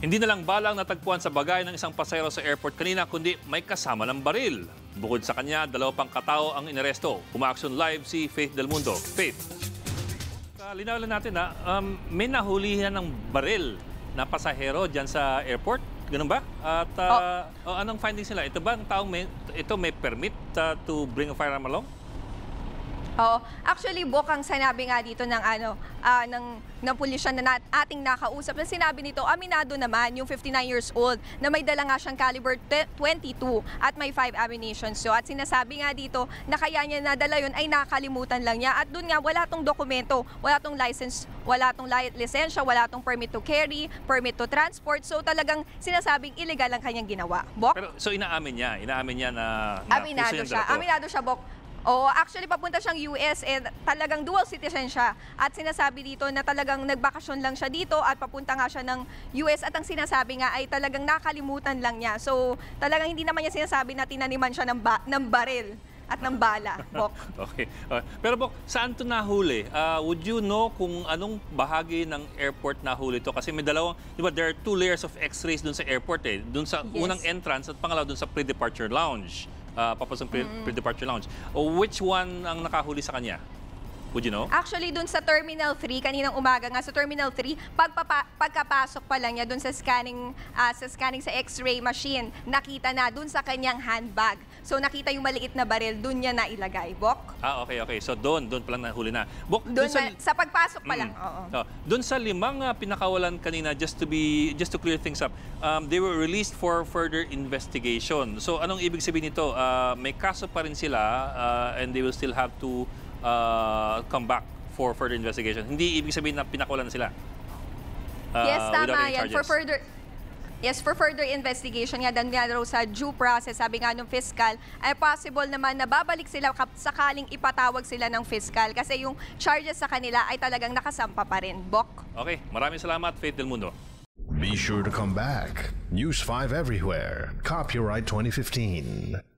Hindi na lang balang natagpuan sa bagay ng isang pasahero sa airport kanina, kundi may kasama ng baril. Bukod sa kanya, 2 pang katao ang inaresto. Umaaksyon live si Faith Del Mundo. Faith. Linawin natin na may nahulihan ng baril na pasahero dyan sa airport. Ganun ba? At anong findings nila? Ito ba ang taong may permit to bring a firearm along? Oo. Actually, Bok, ang sinabi nga dito ng pulisya na ating nakausap, na sinabi nito, aminado naman yung 59 years old na may dala nga siyang caliber 22 at may 5 ammunition. So, at sinasabi nga dito na kaya niya nadala yun ay nakalimutan lang niya. At doon nga, wala tong dokumento, wala tong license, wala tong lisensya, wala tong permit to carry, permit to transport. So, talagang sinasabing illegal ang kanyang ginawa. Bok? Pero, so, inaamin niya na aminado siya. Aminado siya, Bok. Oo, actually papunta siyang US talagang dual citizen siya. At sinasabi dito na talagang nagbakasyon lang siya dito at papunta nga siya ng US at ang sinasabi nga ay talagang nakalimutan lang niya. So talagang hindi naman niya sinasabi na tinaniman siya ng baril at ng bala, Bok. Okay. Pero Bok, saan ito nahuli? Would you know kung anong bahagi ng airport nahuli ito? Kasi may dalawang, di ba, there are 2 layers of x-rays dun sa airport eh. Dun sa unang entrance at pangalawa dun sa pre-departure lounge. Papasok pre-departure lounge. Which one ang nakahuli sa kanya? Would you know? Actually, dun sa Terminal 3, kaninang umaga nga sa Terminal 3, pagkapasok pa lang niya dun sa scanning sa x-ray machine, nakita na dun sa kanyang handbag. So nakita yung maliit na baril, dun niya na ilagay. Bok? Okay. So doon pa lang nahuli na. Bok, sa pagpasok pa lang, oo. Doon sa 5 pinakawalan kanina, just to clear things up, they were released for further investigation. So anong ibig sabihin nito? May kaso pa rin sila and they will still have to come back for further investigation. Hindi ibig sabihin na pinakawalan na sila. Yes, tama yan. For further investigation nga, dan nga raw sa due process, sabi nga ng fiscal, ay possible naman na babalik sila sakaling ipatawag sila ng fiscal kasi yung charges sa kanila ay talagang nakasampa pa rin. Bok? Okay, maraming salamat, Faith Del Mundo. Be sure to come back. News 5 everywhere. Copyright 2015.